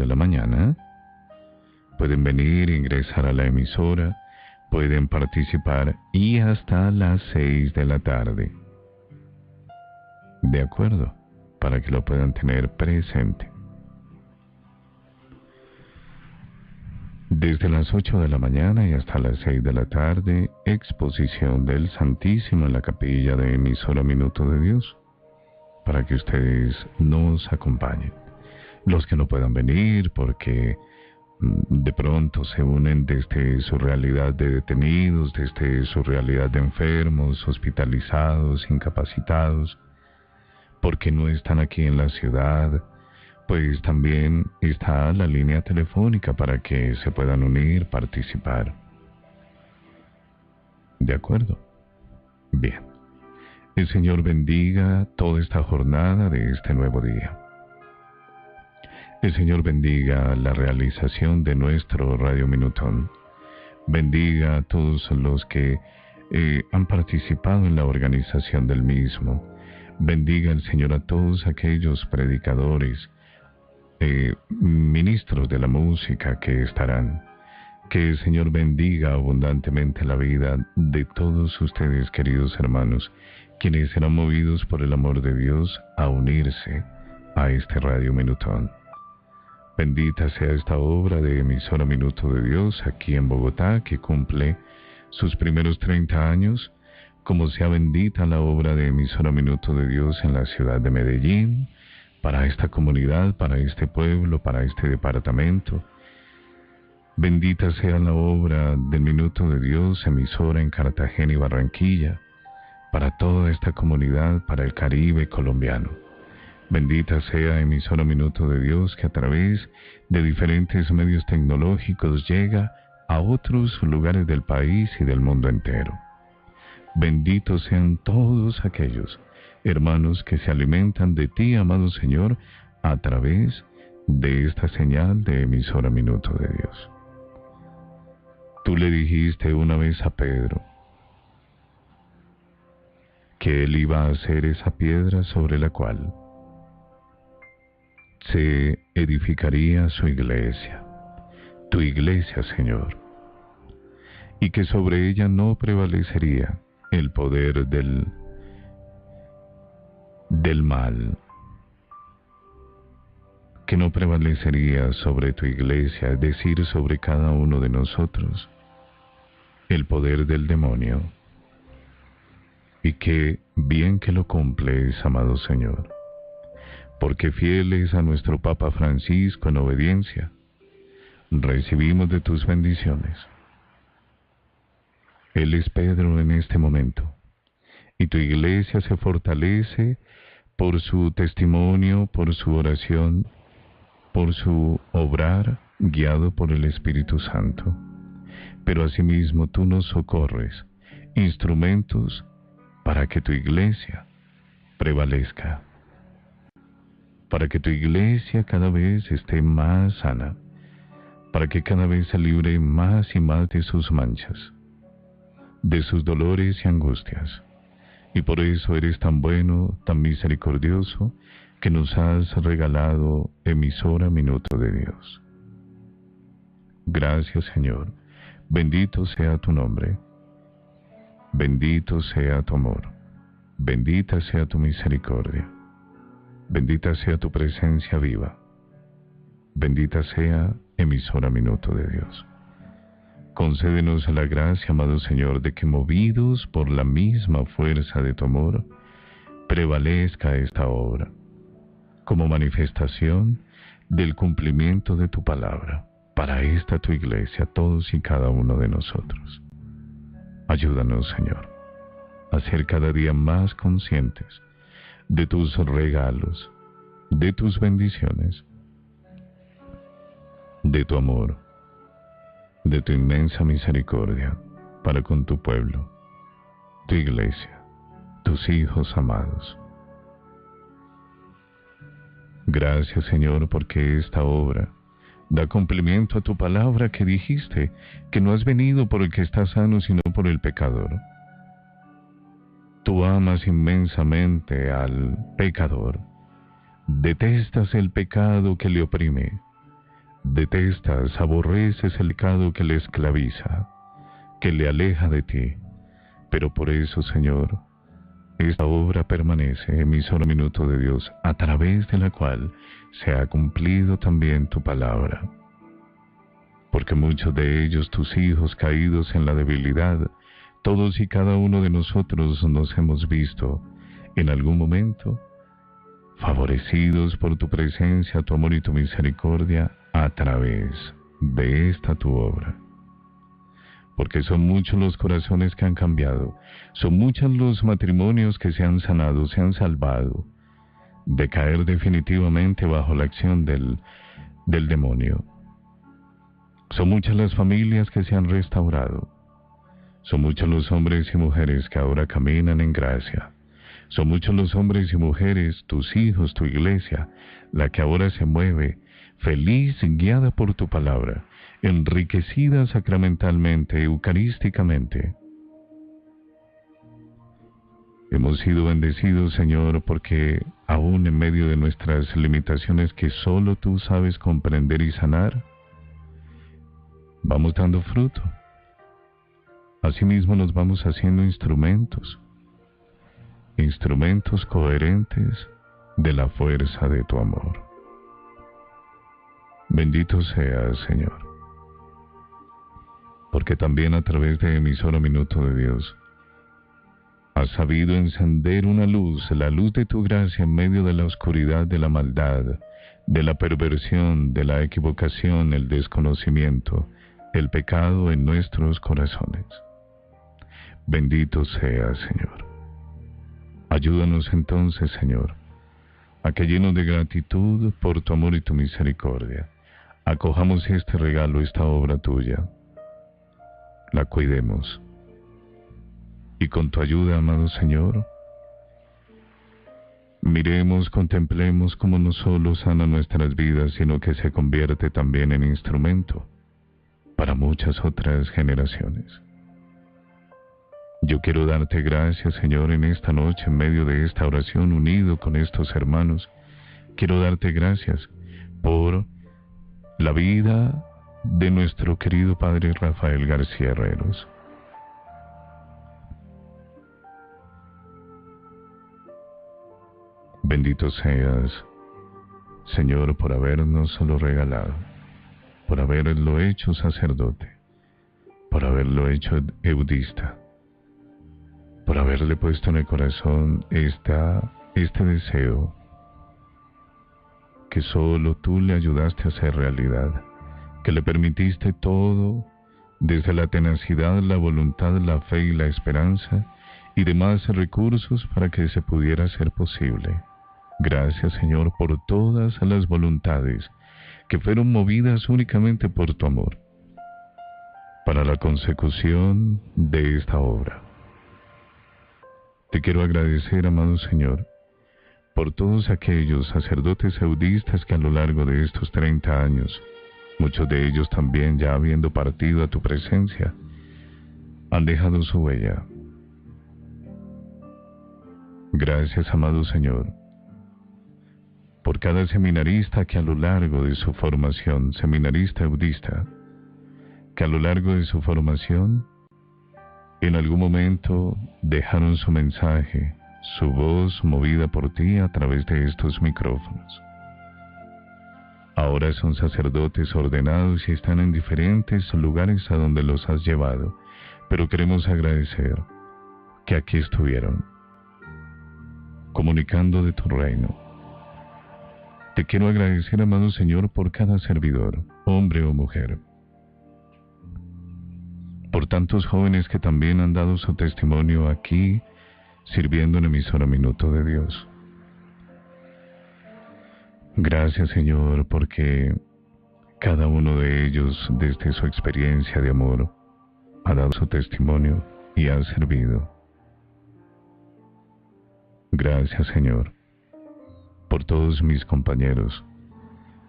de la mañana. Pueden venir, ingresar a la emisora, pueden participar y hasta las 6 de la tarde. De acuerdo, para que lo puedan tener presente. Desde las 8 de la mañana y hasta las 6 de la tarde, exposición del Santísimo en la capilla de emisora Minuto de Dios, para que ustedes nos acompañen. Los que no puedan venir porque de pronto se unen desde su realidad de detenidos, desde su realidad de enfermos, hospitalizados, incapacitados, porque no están aquí en la ciudad, pues también está la línea telefónica para que se puedan unir, participar. ¿De acuerdo? Bien. El Señor bendiga toda esta jornada de este nuevo día. El Señor bendiga la realización de nuestro Radio Minutón. Bendiga a todos los que han participado en la organización del mismo. Bendiga el Señor a todos aquellos predicadores, ministros de la música que estarán. Que el Señor bendiga abundantemente la vida de todos ustedes, queridos hermanos, quienes serán movidos por el amor de Dios a unirse a este Radio Minutón. Bendita sea esta obra de emisora Minuto de Dios aquí en Bogotá, que cumple sus primeros 30 años, como sea bendita la obra de emisora Minuto de Dios en la ciudad de Medellín, para esta comunidad, para este pueblo, para este departamento. Bendita sea la obra del Minuto de Dios, emisora en Cartagena y Barranquilla, para toda esta comunidad, para el Caribe colombiano. Bendita sea emisora Minuto de Dios, que a través de diferentes medios tecnológicos llega a otros lugares del país y del mundo entero. Benditos sean todos aquellos hermanos que se alimentan de ti, amado Señor, a través de esta señal de emisora Minuto de Dios. Tú le dijiste una vez a Pedro que él iba a ser esa piedra sobre la cual se edificaría su iglesia, tu iglesia, Señor, y que sobre ella no prevalecería el poder del mal, que no prevalecería sobre tu iglesia, es decir, sobre cada uno de nosotros, el poder del demonio, y que bien que lo cumples, amado Señor, porque fieles a nuestro Papa Francisco en obediencia, recibimos de tus bendiciones. Él es Pedro en este momento, y tu iglesia se fortalece por su testimonio, por su oración, por su obrar guiado por el Espíritu Santo. Pero asimismo tú nos socorres, instrumentos para que tu iglesia prevalezca, para que tu iglesia cada vez esté más sana, para que cada vez se libre más y más de sus manchas, de sus dolores y angustias. Y por eso eres tan bueno, tan misericordioso, que nos has regalado emisora Minuto de Dios. Gracias, Señor. Bendito sea tu nombre. Bendito sea tu amor. Bendita sea tu misericordia. Bendita sea tu presencia viva. Bendita sea emisora Minuto de Dios. Concédenos la gracia, amado Señor, de que movidos por la misma fuerza de tu amor, prevalezca esta obra, como manifestación del cumplimiento de tu palabra, para esta tu iglesia, todos y cada uno de nosotros. Ayúdanos, Señor, a ser cada día más conscientes de tus regalos, de tus bendiciones, de tu amor, de tu inmensa misericordia para con tu pueblo, tu iglesia, tus hijos amados. Gracias, Señor, porque esta obra da cumplimiento a tu palabra que dijiste, que no has venido por el que está sano, sino por el pecador. Tú amas inmensamente al pecador, detestas el pecado que le oprime, Detestas, aborreces el pecado que le esclaviza, que le aleja de ti. Pero por eso, Señor, esta obra permanece, emisor minuto de Dios, a través de la cual se ha cumplido también tu palabra. Porque muchos de ellos, tus hijos caídos en la debilidad, todos y cada uno de nosotros nos hemos visto en algún momento favorecidos por tu presencia, tu amor y tu misericordia a través de esta tu obra. Porque son muchos los corazones que han cambiado, son muchos los matrimonios que se han sanado, se han salvado de caer definitivamente bajo la acción del demonio. Son muchas las familias que se han restaurado, son muchos los hombres y mujeres que ahora caminan en gracia. Son muchos los hombres y mujeres, tus hijos, tu iglesia, la que ahora se mueve, feliz, guiada por tu palabra, enriquecida sacramentalmente, eucarísticamente. Hemos sido bendecidos, Señor, porque aún en medio de nuestras limitaciones que solo tú sabes comprender y sanar, vamos dando fruto. Asimismo nos vamos haciendo instrumentos coherentes de la fuerza de tu amor. Bendito seas, Señor, porque también a través de emisora Minuto de Dios has sabido encender una luz, la luz de tu gracia en medio de la oscuridad de la maldad, de la perversión, de la equivocación, el desconocimiento, el pecado en nuestros corazones. Bendito seas, Señor. Ayúdanos entonces, Señor, a que llenos de gratitud por tu amor y tu misericordia, acojamos este regalo, esta obra tuya, la cuidemos, y con tu ayuda, amado Señor, miremos, contemplemos cómo no solo sana nuestras vidas, sino que se convierte también en instrumento para muchas otras generaciones. Yo quiero darte gracias, Señor, en esta noche, en medio de esta oración, unido con estos hermanos. Quiero darte gracias por la vida de nuestro querido Padre Rafael García Herreros. Bendito seas, Señor, por habernoslo regalado, por haberlo hecho sacerdote, por haberlo hecho eudista, por haberle puesto en el corazón este deseo que solo tú le ayudaste a hacer realidad, que le permitiste todo, desde la tenacidad, la voluntad, la fe y la esperanza, y demás recursos para que se pudiera hacer posible. Gracias, Señor, por todas las voluntades que fueron movidas únicamente por tu amor, para la consecución de esta obra. Te quiero agradecer, amado Señor, por todos aquellos sacerdotes eudistas que a lo largo de estos 30 años, muchos de ellos también ya habiendo partido a tu presencia, han dejado su huella. Gracias, amado Señor, por cada seminarista que a lo largo de su formación, seminarista eudista, que a lo largo de su formación, en algún momento dejaron su mensaje, su voz movida por ti a través de estos micrófonos. Ahora son sacerdotes ordenados y están en diferentes lugares a donde los has llevado, pero queremos agradecer que aquí estuvieron, comunicando de tu reino. Te quiero agradecer, amado Señor, por cada servidor, hombre o mujer, por tantos jóvenes que también han dado su testimonio aquí, sirviendo en emisora Minuto de Dios. Gracias, Señor, porque cada uno de ellos, desde su experiencia de amor, ha dado su testimonio y ha servido. Gracias, Señor, por todos mis compañeros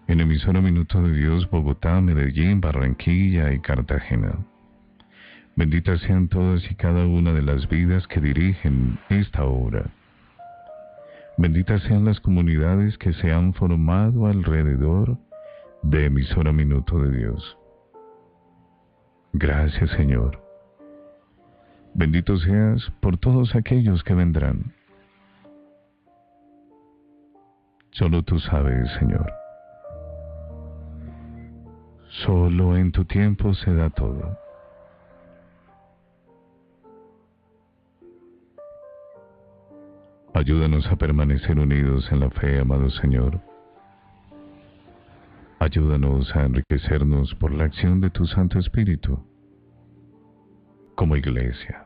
en emisora Minuto de Dios, Bogotá, Medellín, Barranquilla y Cartagena. Benditas sean todas y cada una de las vidas que dirigen esta obra. Benditas sean las comunidades que se han formado alrededor de Emisora Minuto de Dios. Gracias, Señor. Bendito seas por todos aquellos que vendrán. Solo tú sabes, Señor. Solo en tu tiempo se da todo. Ayúdanos a permanecer unidos en la fe, amado Señor. Ayúdanos a enriquecernos por la acción de tu Santo Espíritu. Como iglesia,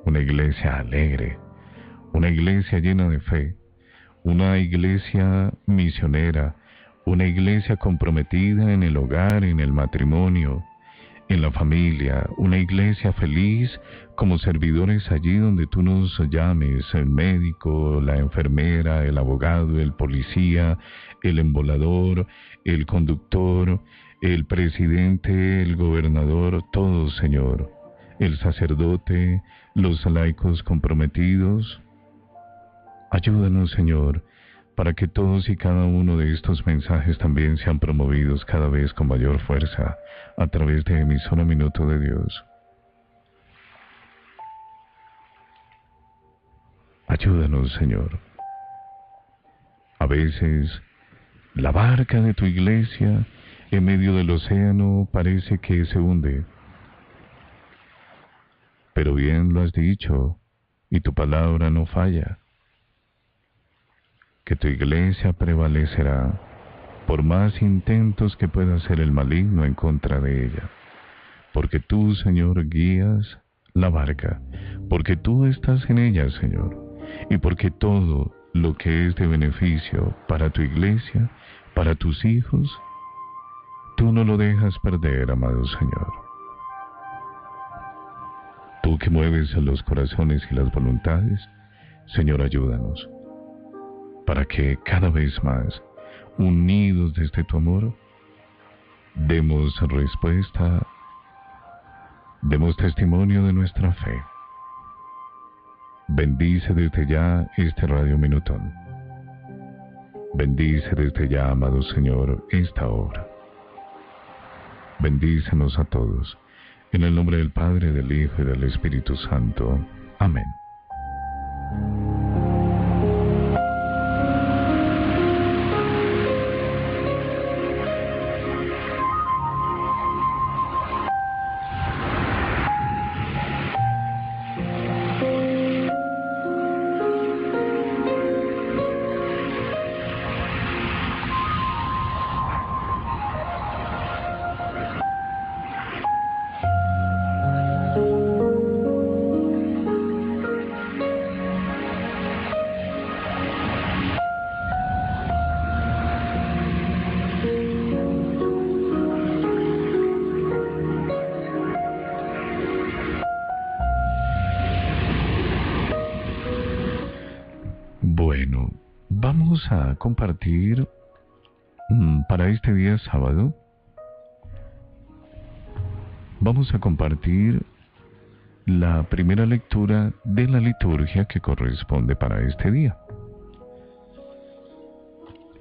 una iglesia alegre, una iglesia llena de fe, una iglesia misionera, una iglesia comprometida en el hogar, en el matrimonio, en la familia, una iglesia feliz como servidores allí donde tú nos llames, el médico, la enfermera, el abogado, el policía, el embolador, el conductor, el presidente, el gobernador, todos, Señor, el sacerdote, los laicos comprometidos. Ayúdanos, Señor, para que todos y cada uno de estos mensajes también sean promovidos cada vez con mayor fuerza a través de Emisora Minuto de Dios. Ayúdanos, Señor. A veces, la barca de tu iglesia en medio del océano parece que se hunde. Pero bien lo has dicho, y tu palabra no falla, que tu iglesia prevalecerá por más intentos que pueda hacer el maligno en contra de ella, porque tú, Señor, guías la barca, porque tú estás en ella, Señor, y porque todo lo que es de beneficio para tu iglesia, para tus hijos, tú no lo dejas perder, amado Señor. Tú que mueves los corazones y las voluntades, Señor, ayúdanos, para que cada vez más, unidos desde tu amor, demos respuesta, demos testimonio de nuestra fe. Bendice desde ya este Radio Minutón. Bendice desde ya, amado Señor, esta obra. Bendícenos a todos. En el nombre del Padre, del Hijo y del Espíritu Santo. Amén. Bueno, vamos a compartir para este día sábado. Vamos a compartir la primera lectura de la liturgia que corresponde para este día.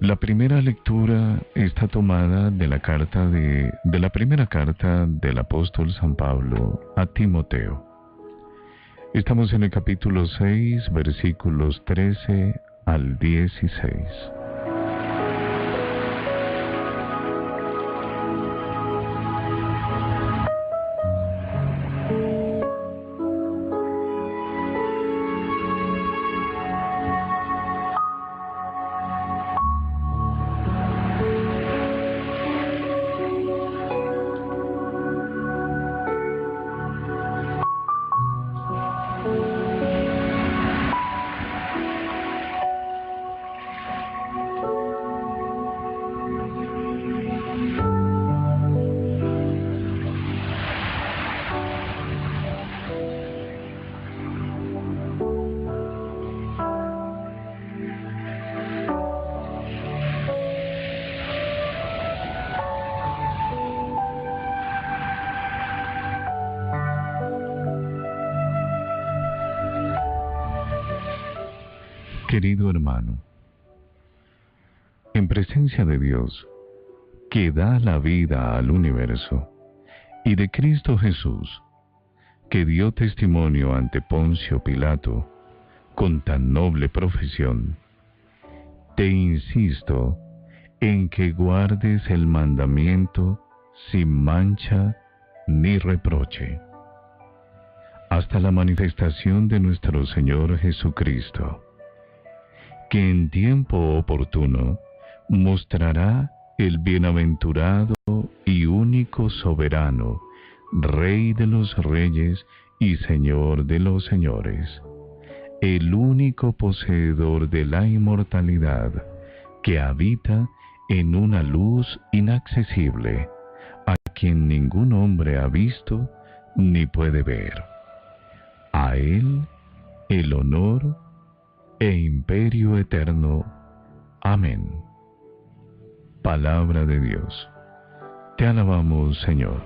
La primera lectura está tomada de la carta de la primera carta del apóstol San Pablo a Timoteo. Estamos en el capítulo 6, versículos 13 al 16. Querido hermano, en presencia de Dios, que da la vida al universo, y de Cristo Jesús, que dio testimonio ante Poncio Pilato con tan noble profesión, te insisto en que guardes el mandamiento sin mancha ni reproche, hasta la manifestación de nuestro Señor Jesucristo, que en tiempo oportuno mostrará el bienaventurado y único soberano, Rey de los reyes y Señor de los señores, el único poseedor de la inmortalidad, que habita en una luz inaccesible, a quien ningún hombre ha visto ni puede ver. A él el honor e imperio eterno. Amén. Palabra de Dios. Te alabamos, Señor.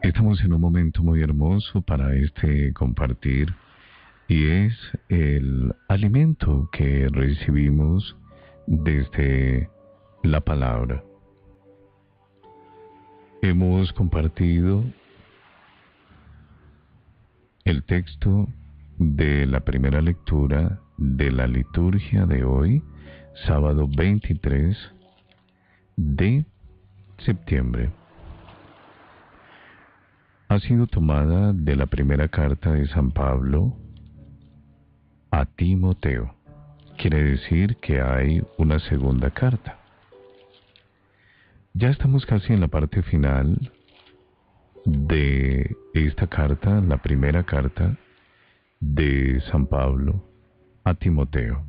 Estamos en un momento muy hermoso para este compartir, y es el alimento que recibimos desde la palabra. Hemos compartido el texto de la primera lectura de la liturgia de hoy, sábado 23 de septiembre. Ha sido tomada de la primera carta de San Pablo a Timoteo. Quiere decir que hay una segunda carta. Ya estamos casi en la parte final de esta carta, la primera carta de San Pablo a Timoteo.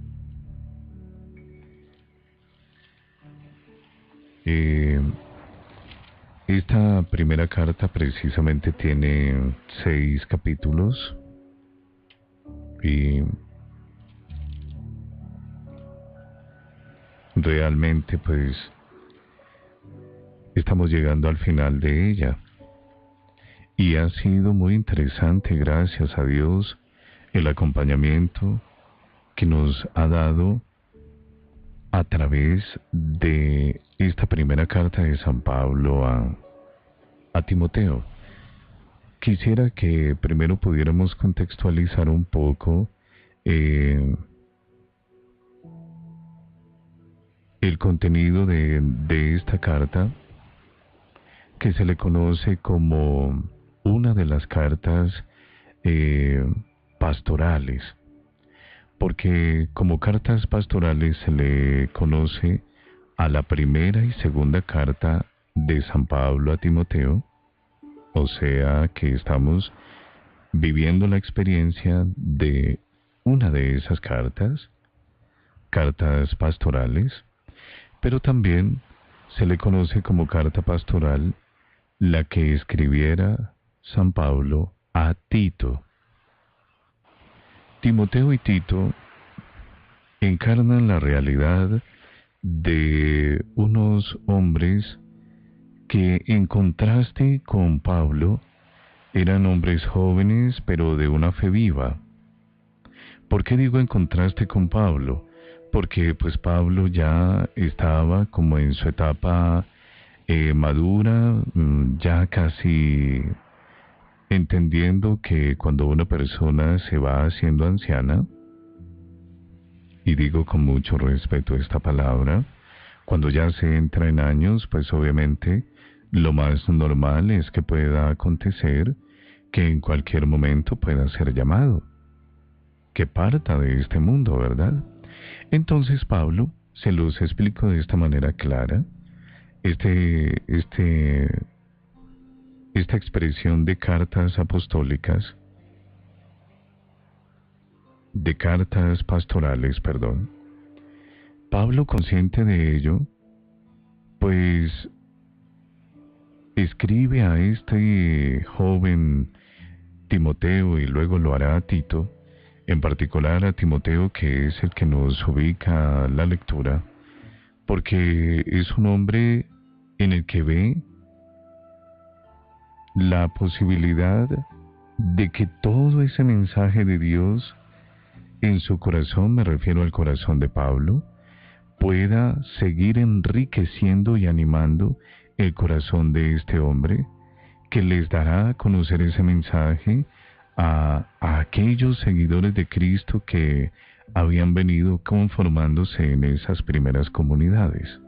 Esta primera carta precisamente tiene 6 capítulos y realmente pues estamos llegando al final de ella, y ha sido muy interesante, gracias a Dios, el acompañamiento que nos ha dado a través de esta primera carta de San Pablo a Timoteo. Quisiera que primero pudiéramos contextualizar un poco el contenido de esta carta, que se le conoce como una de las cartas eh, pastorales, porque como cartas pastorales se le conoce a la primera y segunda carta de San Pablo a Timoteo, o sea que estamos viviendo la experiencia de una de esas cartas, cartas pastorales, pero también se le conoce como carta pastoral la que escribiera San Pablo a Tito. Timoteo y Tito encarnan la realidad de unos hombres que, en contraste con Pablo, eran hombres jóvenes pero de una fe viva. ¿Por qué digo en contraste con Pablo? Porque pues Pablo ya estaba como en su etapa madura, ya casi entendiendo que cuando una persona se va haciendo anciana, y digo con mucho respeto esta palabra, cuando ya se entra en años, pues obviamente lo más normal es que pueda acontecer que en cualquier momento pueda ser llamado, que parta de este mundo, ¿verdad? Entonces Pablo se los explicó de esta manera clara, esta expresión de cartas apostólicas, de cartas pastorales, perdón. Pablo, consciente de ello, pues escribe a este joven Timoteo y luego lo hará a Tito, en particular a Timoteo, que es el que nos ubica la lectura, porque es un hombre en el que ve la posibilidad de que todo ese mensaje de Dios en su corazón, me refiero al corazón de Pablo, pueda seguir enriqueciendo y animando el corazón de este hombre, que les dará a conocer ese mensaje a aquellos seguidores de Cristo que habían venido conformándose en esas primeras comunidades.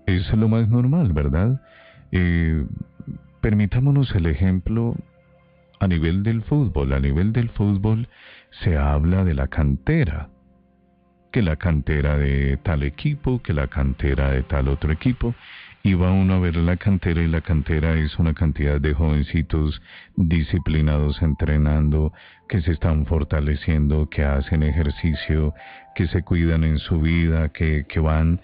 Eso es lo más normal, ¿verdad? Permitámonos el ejemplo a nivel del fútbol. A nivel del fútbol se habla de la cantera, que la cantera de tal equipo, que la cantera de tal otro equipo, y va uno a ver la cantera, y la cantera es una cantidad de jovencitos disciplinados entrenando, que se están fortaleciendo, que hacen ejercicio, que se cuidan en su vida, que van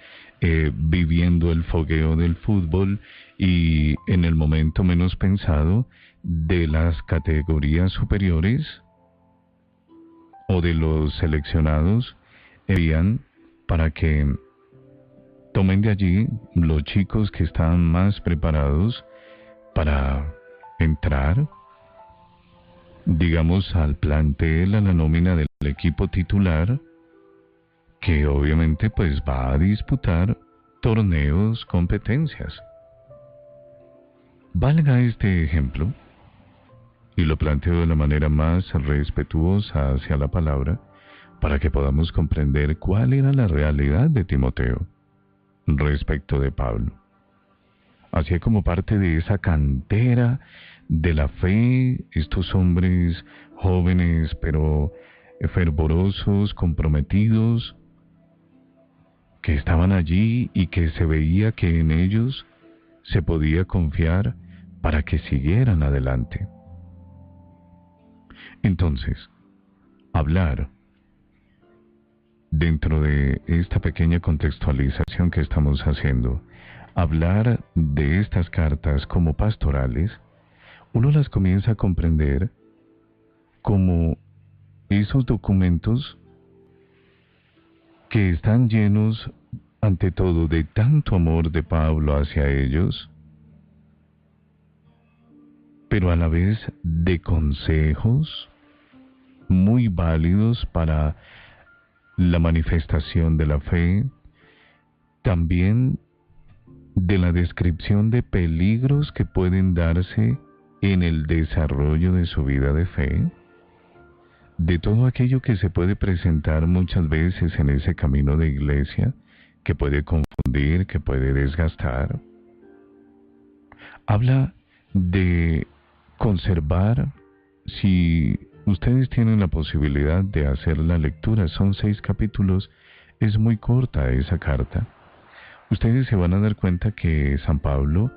viviendo el fogueo del fútbol, y en el momento menos pensado de las categorías superiores o de los seleccionados envían para que tomen de allí los chicos que están más preparados para entrar, digamos, al plantel, a la nómina del equipo titular, que obviamente pues va a disputar torneos, competencias. Valga este ejemplo, y lo planteo de la manera más respetuosa hacia la palabra, para que podamos comprender cuál era la realidad de Timoteo respecto de Pablo. Así como parte de esa cantera de la fe, estos hombres jóvenes pero fervorosos, comprometidos, que estaban allí y que se veía que en ellos se podía confiar para que siguieran adelante. Entonces, hablar dentro de esta pequeña contextualización que estamos haciendo, hablar de estas cartas como pastorales, uno las comienza a comprender como esos documentos que están llenos, ante todo, de tanto amor de Pablo hacia ellos, pero a la vez de consejos muy válidos para la manifestación de la fe, también de la descripción de peligros que pueden darse en el desarrollo de su vida de fe, de todo aquello que se puede presentar muchas veces en ese camino de iglesia, que puede confundir, que puede desgastar. Habla de conservar, si ustedes tienen la posibilidad de hacer la lectura, son 6 capítulos, es muy corta esa carta. Ustedes se van a dar cuenta que San Pablo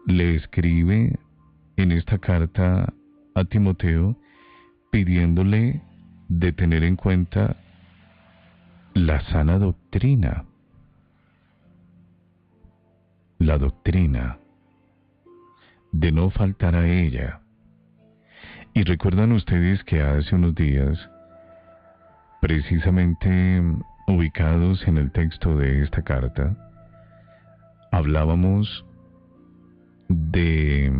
le escribe en esta carta a Timoteo pidiéndole de tener en cuenta la sana doctrina. La doctrina, de no faltar a ella. Y recuerdan ustedes que hace unos días, precisamente ubicados en el texto de esta carta, hablábamos de...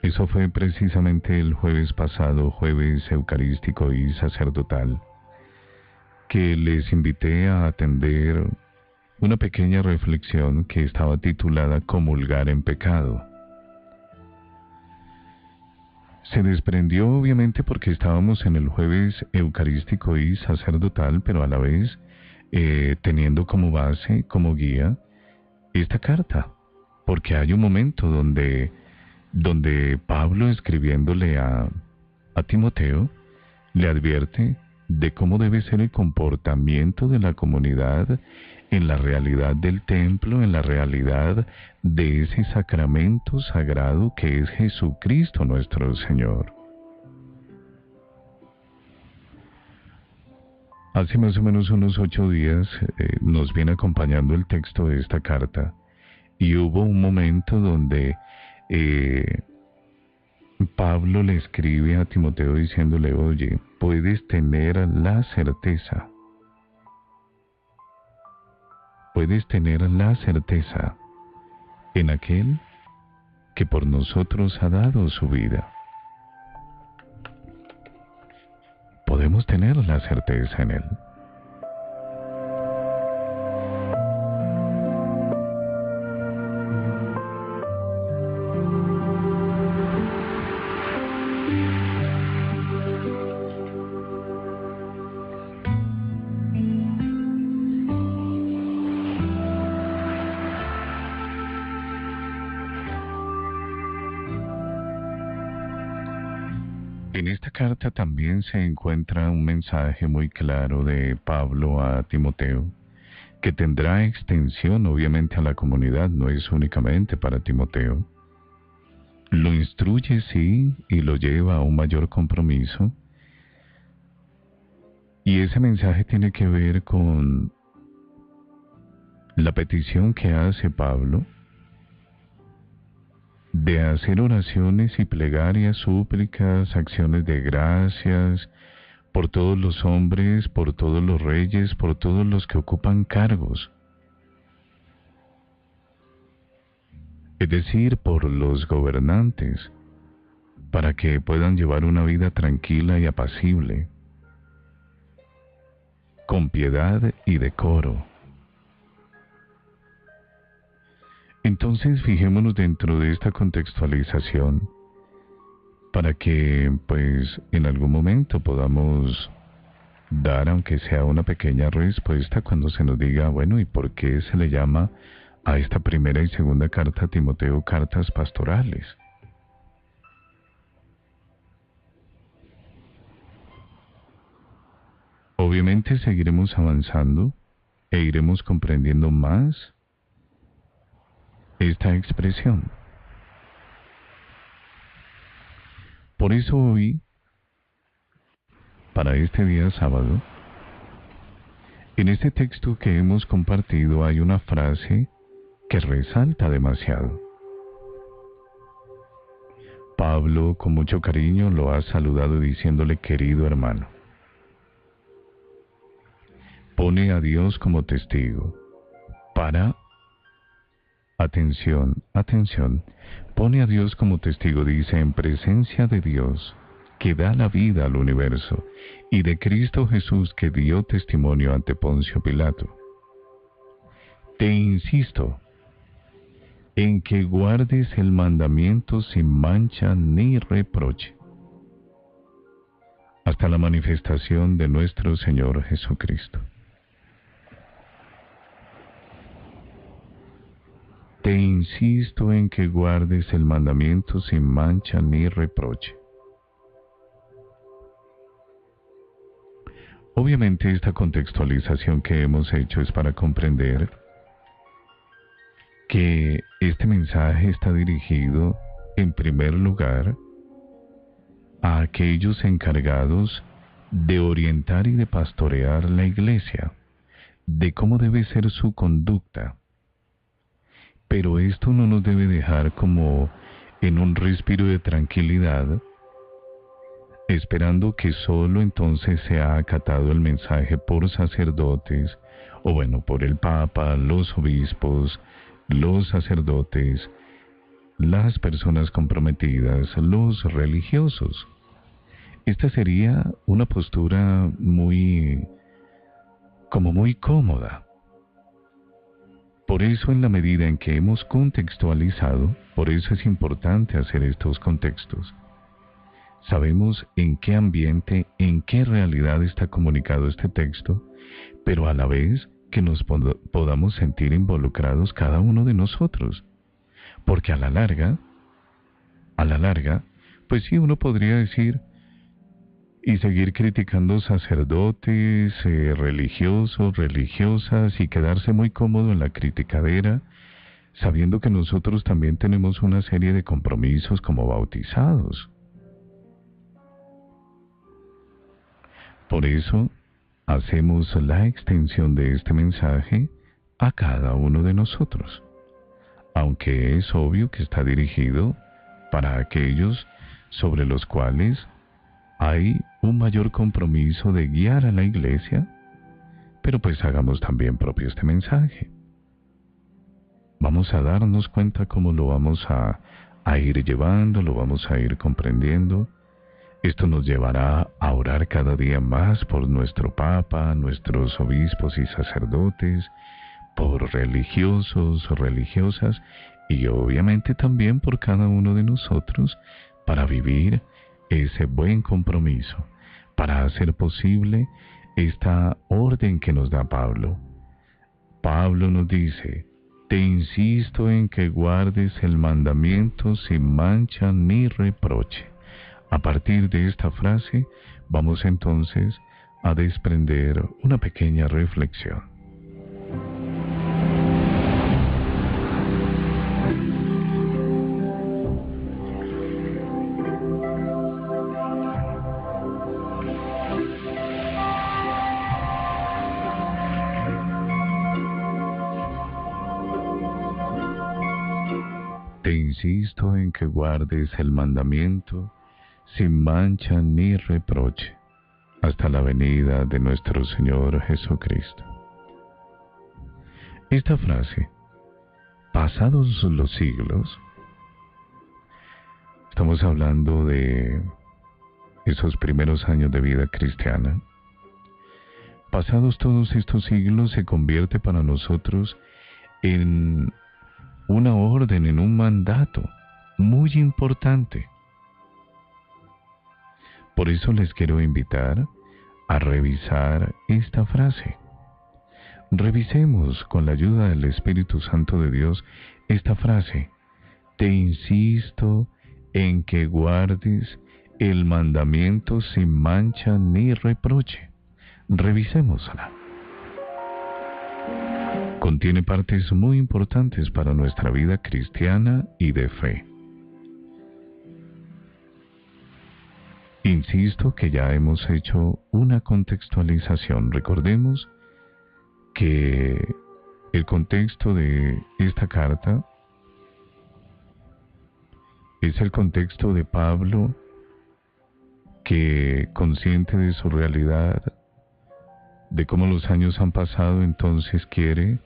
Eso fue precisamente el jueves pasado, jueves eucarístico y sacerdotal, que les invité a atender una pequeña reflexión que estaba titulada Comulgar en pecado. Se desprendió obviamente porque estábamos en el jueves eucarístico y sacerdotal, pero a la vez teniendo como base, como guía, esta carta, porque hay un momento donde Pablo, escribiéndole a Timoteo, le advierte de cómo debe ser el comportamiento de la comunidad en la realidad del templo, en la realidad de ese sacramento sagrado que es Jesucristo nuestro Señor. Hace más o menos unos 8 días nos viene acompañando el texto de esta carta y hubo un momento donde Pablo le escribe a Timoteo diciéndole, oye, puedes tener la certeza en aquel que por nosotros ha dado su vida. Podemos tener la certeza en él. En esta carta también se encuentra un mensaje muy claro de Pablo a Timoteo, que tendrá extensión obviamente a la comunidad, no es únicamente para Timoteo. Lo instruye, sí, y lo lleva a un mayor compromiso. Y ese mensaje tiene que ver con la petición que hace Pablo de hacer oraciones y plegarias, súplicas, acciones de gracias por todos los hombres, por todos los reyes, por todos los que ocupan cargos. Es decir, por los gobernantes, para que puedan llevar una vida tranquila y apacible, con piedad y decoro. Entonces fijémonos dentro de esta contextualización para que pues en algún momento podamos dar aunque sea una pequeña respuesta cuando se nos diga, bueno, ¿y por qué se le llama a esta primera y segunda carta a Timoteo cartas pastorales? Obviamente seguiremos avanzando e iremos comprendiendo más esta expresión. Por eso hoy, para este día sábado, en este texto que hemos compartido hay una frase que resalta demasiado. Pablo con mucho cariño lo ha saludado diciéndole querido hermano. Pone a Dios como testigo para... Atención, atención, pone a Dios como testigo, dice, en presencia de Dios, que da la vida al universo, y de Cristo Jesús, que dio testimonio ante Poncio Pilato. Te insisto en que guardes el mandamiento sin mancha ni reproche. hasta la manifestación de nuestro Señor Jesucristo. Te insisto en que guardes el mandamiento sin mancha ni reproche. Obviamente esta contextualización que hemos hecho es para comprender que este mensaje está dirigido en primer lugar a aquellos encargados de orientar y de pastorear la iglesia, de cómo debe ser su conducta. Pero esto no nos debe dejar como en un respiro de tranquilidad, esperando que solo entonces sea acatado el mensaje por sacerdotes, o bueno, por el Papa, los obispos, los sacerdotes, las personas comprometidas, los religiosos. Esta sería una postura muy cómoda. Por eso, en la medida en que hemos contextualizado, por eso es importante hacer estos contextos. Sabemos en qué ambiente, en qué realidad está comunicado este texto, pero a la vez que nos podamos sentir involucrados cada uno de nosotros. Porque a la larga, pues sí, uno podría decir y seguir criticando sacerdotes, religiosos, religiosas y quedarse muy cómodo en la criticadera, sabiendo que nosotros también tenemos una serie de compromisos como bautizados. Por eso, hacemos la extensión de este mensaje a cada uno de nosotros, aunque es obvio que está dirigido para aquellos sobre los cuales hay un mayor compromiso de guiar a la iglesia, pero pues hagamos también propio este mensaje. Vamos a darnos cuenta cómo lo vamos a ir llevando, lo vamos a ir comprendiendo. Esto nos llevará a orar cada día más por nuestro Papa, nuestros obispos y sacerdotes, por religiosos o religiosas y obviamente también por cada uno de nosotros para vivir ese buen compromiso, para hacer posible esta orden que nos da Pablo. Pablo nos dice: te insisto en que guardes el mandamiento sin mancha ni reproche. A partir de esta frase, vamos entonces a desprender una pequeña reflexión. Te insisto en que guardes el mandamiento sin mancha ni reproche, hasta la venida de nuestro Señor Jesucristo. Esta frase, pasados los siglos, estamos hablando de esos primeros años de vida cristiana, pasados todos estos siglos se convierte para nosotros en una orden, en un mandato muy importante. Por eso les quiero invitar a revisar esta frase. Revisemos con la ayuda del Espíritu Santo de Dios esta frase. Te insisto en que guardes el mandamiento sin mancha ni reproche. Revisémosla. Contiene partes muy importantes para nuestra vida cristiana y de fe. Insisto que ya hemos hecho una contextualización. Recordemos que el contexto de esta carta es el contexto de Pablo, que, consciente de su realidad, de cómo los años han pasado, entonces quiere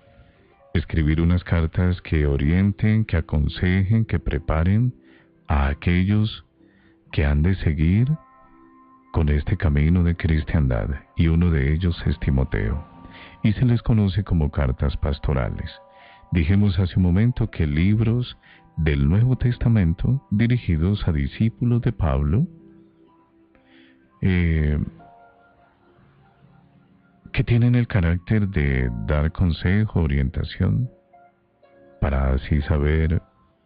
escribir unas cartas que orienten, que aconsejen, que preparen a aquellos que han de seguir con este camino de cristiandad, y uno de ellos es Timoteo, y se les conoce como cartas pastorales. Dijimos hace un momento que libros del Nuevo Testamento dirigidos a discípulos de Pablo, eh, que tienen el carácter de dar consejo, orientación, para así saber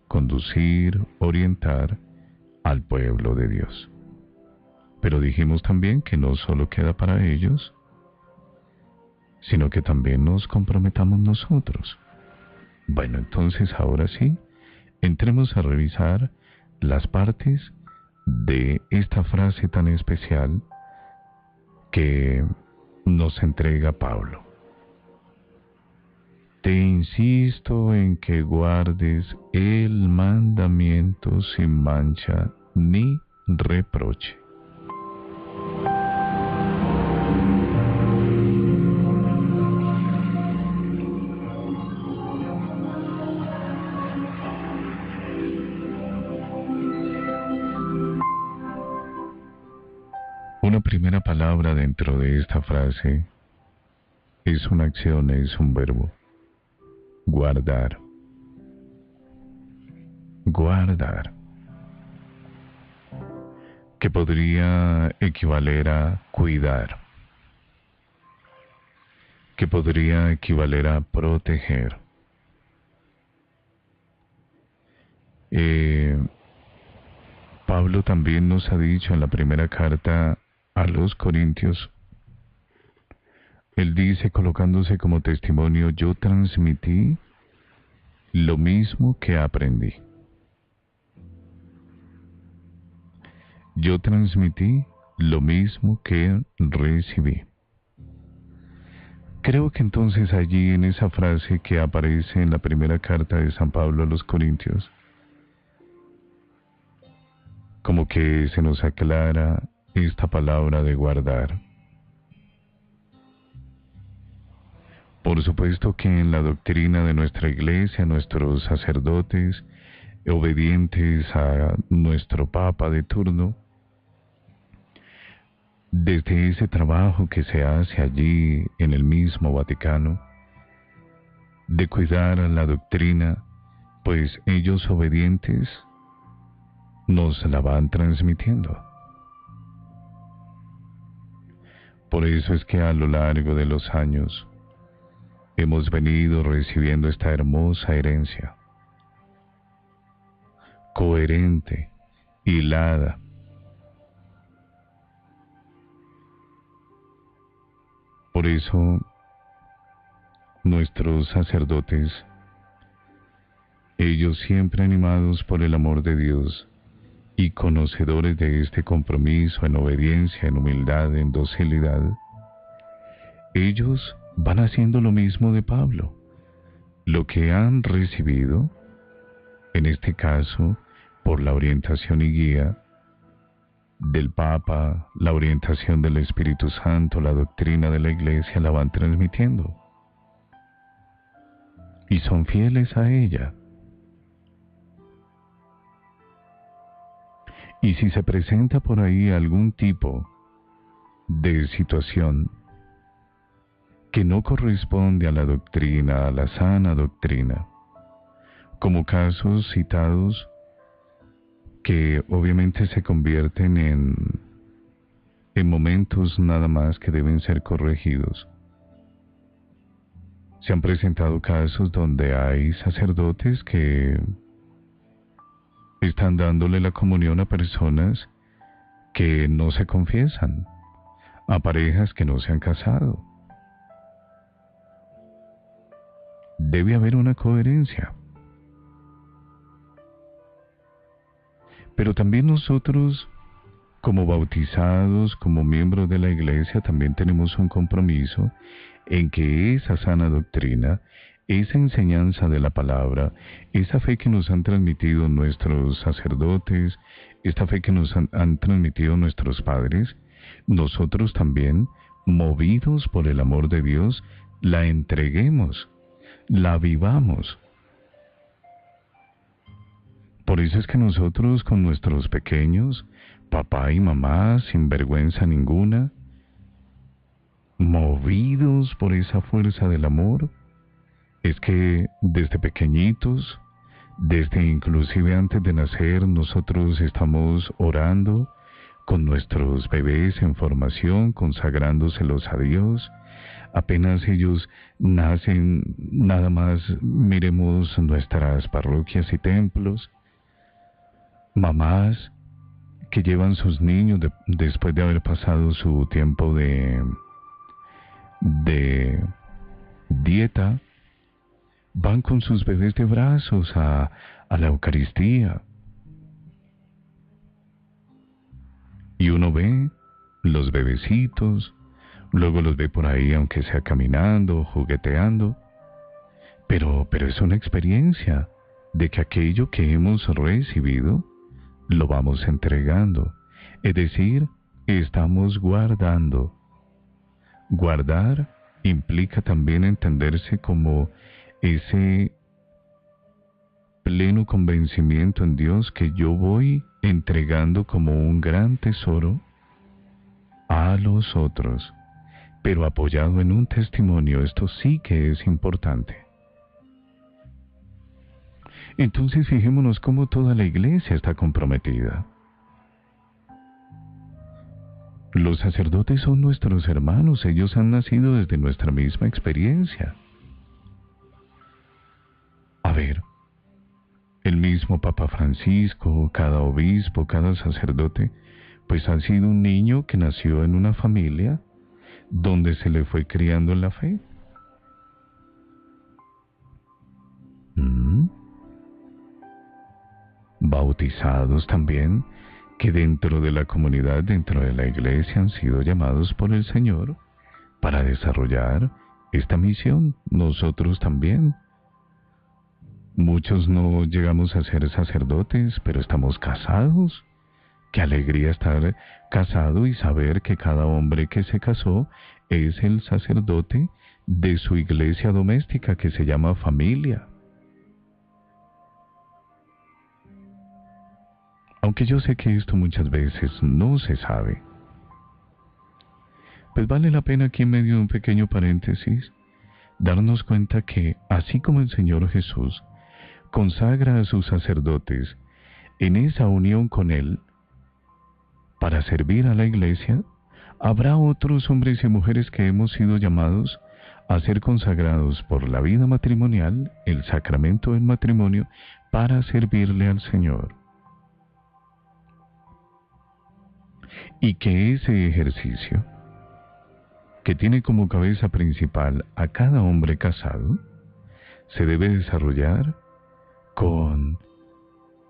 conducir, orientar al pueblo de Dios. Pero dijimos también que no solo queda para ellos, sino que también nos comprometamos nosotros. Bueno, entonces ahora sí, entremos a revisar las partes de esta frase tan especial que nos entrega Pablo. Te insisto en que guardes el mandamiento sin mancha ni reproche. Una primera palabra dentro de esta frase es una acción, es un verbo. Guardar. Guardar. Que podría equivaler a cuidar. Que podría equivaler a proteger. Pablo también nos ha dicho en la primera carta a los Corintios, él dice, colocándose como testimonio, yo transmití lo mismo que aprendí. Yo transmití lo mismo que recibí. Creo que entonces allí en esa frase que aparece en la primera carta de San Pablo a los Corintios, como que se nos aclara esta palabra de guardar. Por supuesto que en la doctrina de nuestra iglesia, nuestros sacerdotes, obedientes a nuestro Papa de turno, desde ese trabajo que se hace allí en el mismo Vaticano, de cuidar a la doctrina, pues ellos obedientes nos la van transmitiendo. Por eso es que a lo largo de los años hemos venido recibiendo esta hermosa herencia, coherente, hilada. Por eso nuestros sacerdotes, ellos siempre animados por el amor de Dios y conocedores de este compromiso en obediencia, en humildad, en docilidad, ellos van haciendo lo mismo de Pablo. Lo que han recibido, en este caso, por la orientación y guía del Papa, la orientación del Espíritu Santo, la doctrina de la Iglesia, la van transmitiendo. Y son fieles a ella. Y si se presenta por ahí algún tipo de situación que no corresponde a la doctrina, a la sana doctrina, como casos citados que obviamente se convierten en momentos nada más que deben ser corregidos. Se han presentado casos donde hay sacerdotes que están dándole la comunión a personas que no se confiesan, a parejas que no se han casado. Debe haber una coherencia. Pero también nosotros, como bautizados, como miembros de la Iglesia, también tenemos un compromiso en que esa sana doctrina, esa enseñanza de la palabra, esa fe que nos han transmitido nuestros sacerdotes, esta fe que nos han transmitido nuestros padres, nosotros también, movidos por el amor de Dios, la entreguemos, la vivamos. Por eso es que nosotros con nuestros pequeños, papá y mamá, sin vergüenza ninguna, movidos por esa fuerza del amor, es que desde pequeñitos, desde inclusive antes de nacer, nosotros estamos orando, con nuestros bebés en formación, consagrándoselos a Dios. Apenas ellos nacen, nada más miremos nuestras parroquias y templos. Mamás que llevan sus niños después de haber pasado su tiempo de dieta, van con sus bebés de brazos a la Eucaristía. Y uno ve los bebecitos, luego los ve por ahí aunque sea caminando, jugueteando, pero es una experiencia de que aquello que hemos recibido lo vamos entregando, es decir, estamos guardando. Guardar implica también entenderse como ese pleno convencimiento en Dios que yo voy entregando como un gran tesoro a los otros, pero apoyado en un testimonio. Esto sí que es importante. Entonces fijémonos cómo toda la iglesia está comprometida. Los sacerdotes son nuestros hermanos, ellos han nacido desde nuestra misma experiencia. A ver, el mismo Papa Francisco, cada obispo, cada sacerdote, pues ha sido un niño que nació en una familia donde se le fue criando en la fe. Bautizados también, que dentro de la comunidad, dentro de la iglesia, han sido llamados por el Señor para desarrollar esta misión. Nosotros también. Muchos no llegamos a ser sacerdotes, pero estamos casados. Qué alegría estar casado y saber que cada hombre que se casó es el sacerdote de su iglesia doméstica que se llama familia. Aunque yo sé que esto muchas veces no se sabe, pues vale la pena aquí en medio de un pequeño paréntesis darnos cuenta que así como el Señor Jesús consagra a sus sacerdotes en esa unión con Él para servir a la iglesia, habrá otros hombres y mujeres que hemos sido llamados a ser consagrados por la vida matrimonial, el sacramento del matrimonio, para servirle al Señor. Y que ese ejercicio, que tiene como cabeza principal a cada hombre casado, se debe desarrollar con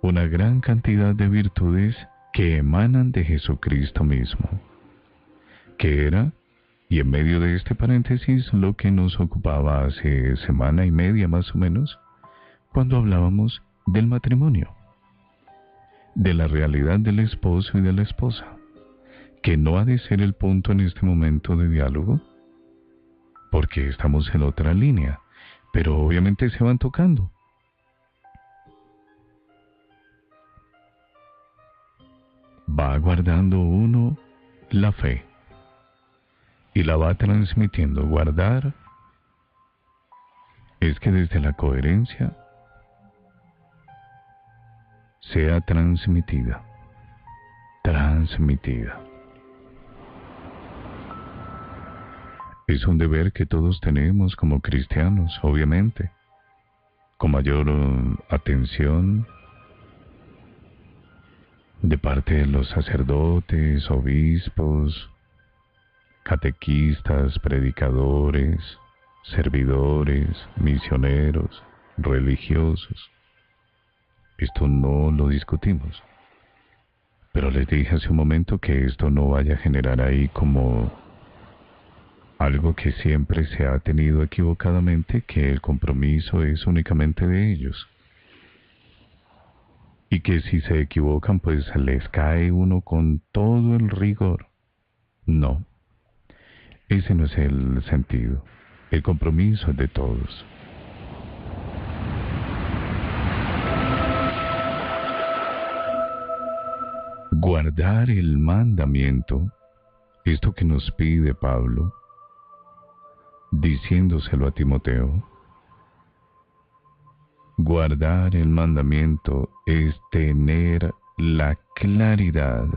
una gran cantidad de virtudes que emanan de Jesucristo mismo, que era, y en medio de este paréntesis, lo que nos ocupaba hace semana y media más o menos, cuando hablábamos del matrimonio, de la realidad del esposo y de la esposa, que no ha de ser el punto en este momento de diálogo, porque estamos en otra línea, pero obviamente se van tocando. Va guardando uno la fe y la va transmitiendo. Guardar es que desde la coherencia sea transmitida. Es un deber que todos tenemos como cristianos, obviamente, con mayor atención de parte de los sacerdotes, obispos, catequistas, predicadores, servidores, misioneros, religiosos. Esto no lo discutimos. Pero les dije hace un momento que esto no vaya a generar ahí como algo que siempre se ha tenido equivocadamente, que el compromiso es únicamente de ellos. Y que si se equivocan, pues les cae uno con todo el rigor. No, ese no es el sentido. El compromiso es de todos. Guardar el mandamiento, esto que nos pide Pablo, diciéndoselo a Timoteo. Guardar el mandamiento es tener la claridad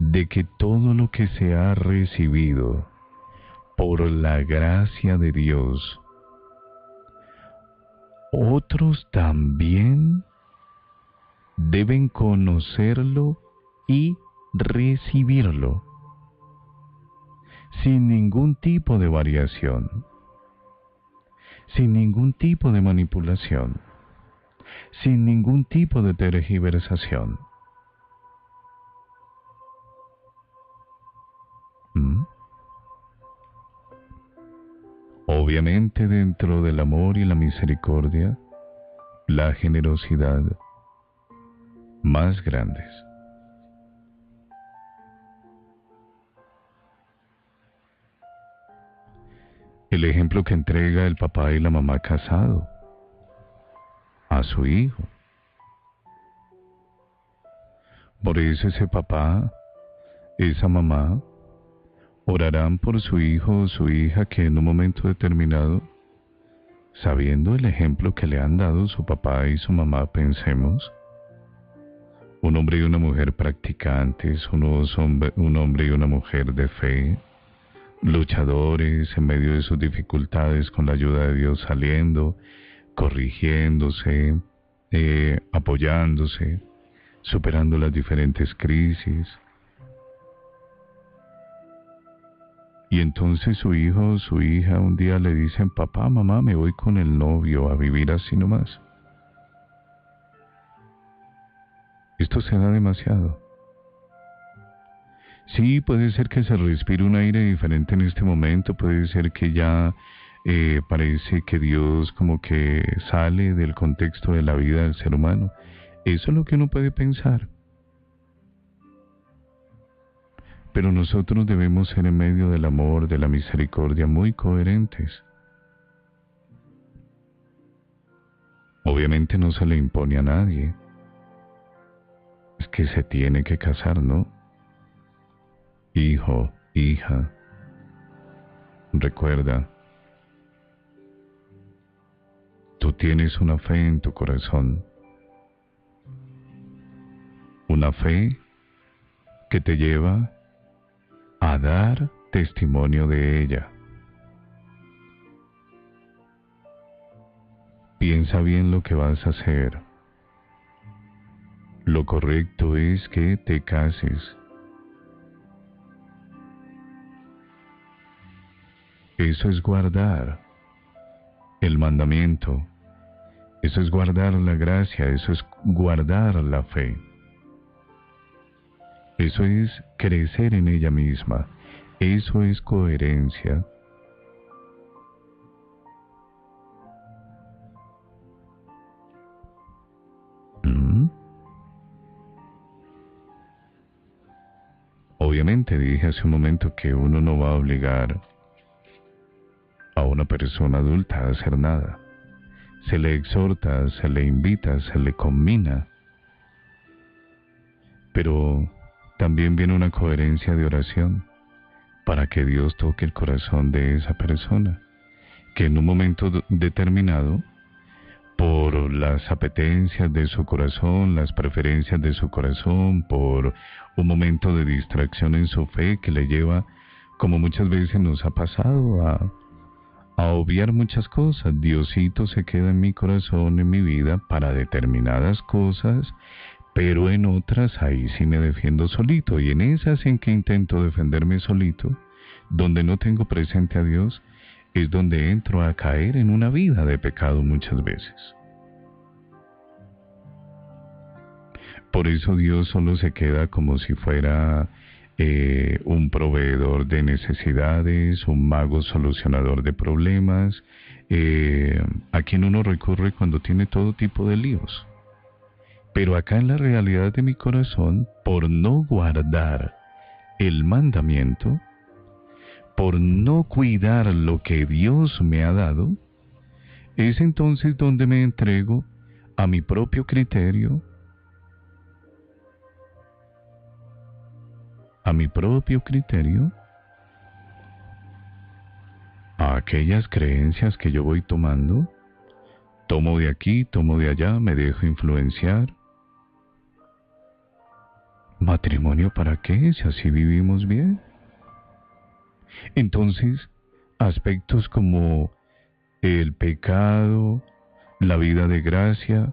de que todo lo que se ha recibido por la gracia de Dios, otros también deben conocerlo y recibirlo, sin ningún tipo de variación, sin ningún tipo de manipulación, sin ningún tipo de tergiversación. ¿Mm? Obviamente dentro del amor y la misericordia, la generosidad más grandes. El ejemplo que entrega el papá y la mamá casado a su hijo. Por eso ese papá, esa mamá, orarán por su hijo o su hija que en un momento determinado, sabiendo el ejemplo que le han dado su papá y su mamá, pensemos, un hombre y una mujer practicantes, un hombre y una mujer de fe, luchadores en medio de sus dificultades con la ayuda de Dios saliendo, corrigiéndose, apoyándose, superando las diferentes crisis. Y entonces su hijo o su hija un día le dicen, papá, mamá, me voy con el novio a vivir así nomás. Esto se da demasiado. Sí, puede ser que se respire un aire diferente en este momento, puede ser que ya parece que Dios como que sale del contexto de la vida del ser humano. Eso es lo que uno puede pensar. Pero nosotros debemos ser en medio del amor, de la misericordia, muy coherentes. Obviamente no se le impone a nadie. Es que se tiene que casar, ¿no? Hijo, hija, recuerda, tú tienes una fe en tu corazón, una fe que te lleva a dar testimonio de ella. Piensa bien lo que vas a hacer. Lo correcto es que te cases. Eso es guardar el mandamiento. Eso es guardar la gracia. Eso es guardar la fe. Eso es crecer en ella misma. Eso es coherencia. Obviamente dije hace un momento que uno no va a obligar a una persona adulta a hacer nada. Se le exhorta, se le invita, se le combina. Pero también viene una coherencia de oración para que Dios toque el corazón de esa persona, que en un momento determinado, por las apetencias de su corazón, las preferencias de su corazón, por un momento de distracción en su fe que le lleva, como muchas veces nos ha pasado, a obviar muchas cosas. Diosito se queda en mi corazón, en mi vida, para determinadas cosas, pero en otras ahí sí me defiendo solito, y en esas en que intento defenderme solito, donde no tengo presente a Dios, es donde entro a caer en una vida de pecado muchas veces. Por eso Dios solo se queda como si fuera un proveedor de necesidades, un mago solucionador de problemas, a quien uno recurre cuando tiene todo tipo de líos. Pero acá en la realidad de mi corazón, por no guardar el mandamiento, por no cuidar lo que Dios me ha dado, es entonces donde me entrego a mi propio criterio, a aquellas creencias que yo voy tomando, tomo de aquí, tomo de allá, me dejo influenciar. ¿Matrimonio para qué? Si así vivimos bien. Entonces, aspectos como el pecado, la vida de gracia,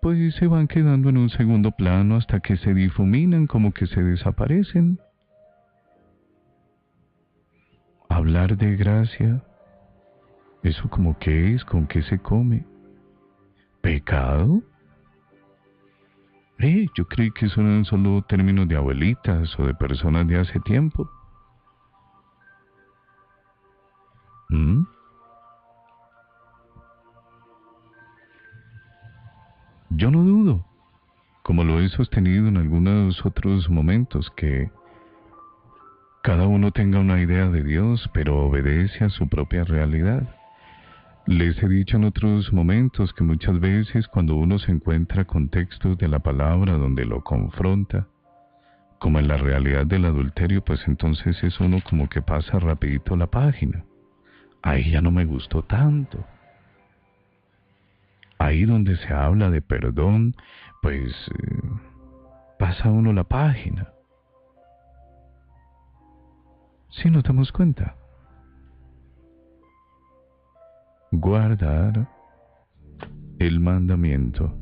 pues se van quedando en un segundo plano hasta que se difuminan, como que se desaparecen. Hablar de gracia, ¿eso como qué es? ¿Con qué se come? ¿Pecado? Yo creí que eso eran solo términos de abuelitas o de personas de hace tiempo. ¿Mm? Yo no dudo, como lo he sostenido en algunos otros momentos, que cada uno tenga una idea de Dios, pero obedece a su propia realidad. Les he dicho en otros momentos que muchas veces cuando uno se encuentra con textos de la palabra donde lo confronta, como en la realidad del adulterio, pues entonces es uno como que pasa rapidito la página. Ahí ya no me gustó tanto. Ahí donde se habla de perdón, pues pasa uno la página. Si nos damos cuenta. Guardar el mandamiento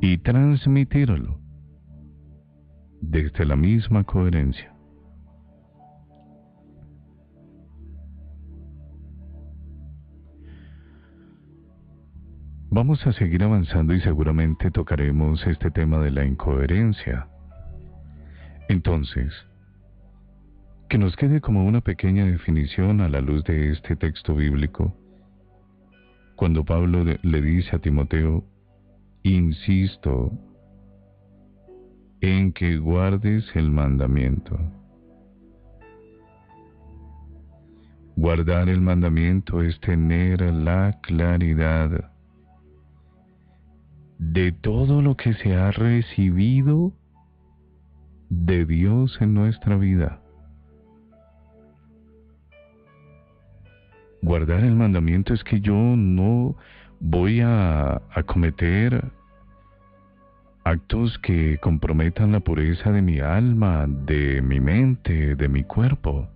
y transmitirlo desde la misma coherencia. Vamos a seguir avanzando y seguramente tocaremos este tema de la incoherencia. Entonces, que nos quede como una pequeña definición a la luz de este texto bíblico, cuando Pablo le dice a Timoteo, insisto en que guardes el mandamiento. Guardar el mandamiento es tener la claridad de todo lo que se ha recibido de Dios en nuestra vida. Guardar el mandamiento es que yo no voy a cometer actos que comprometan la pureza de mi alma, de mi mente, de mi cuerpo.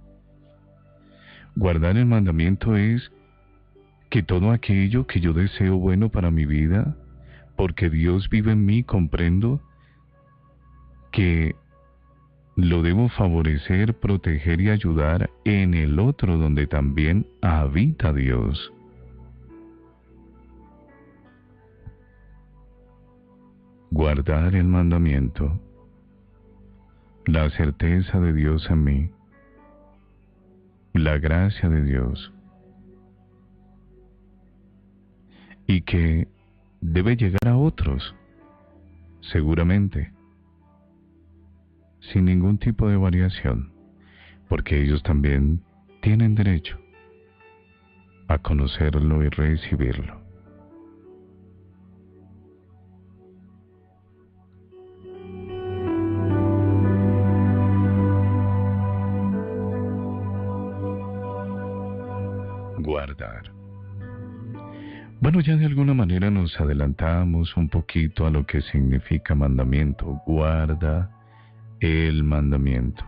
Guardar el mandamiento es que todo aquello que yo deseo bueno para mi vida, porque Dios vive en mí, comprendo que lo debo favorecer, proteger y ayudar en el otro donde también habita Dios. Guardar el mandamiento, la certeza de Dios en mí, la gracia de Dios, y que debe llegar a otros, seguramente, sin ningún tipo de variación, porque ellos también tienen derecho a conocerlo y recibirlo. Guardar. Bueno, ya de alguna manera nos adelantamos un poquito a lo que significa mandamiento. Guarda el mandamiento.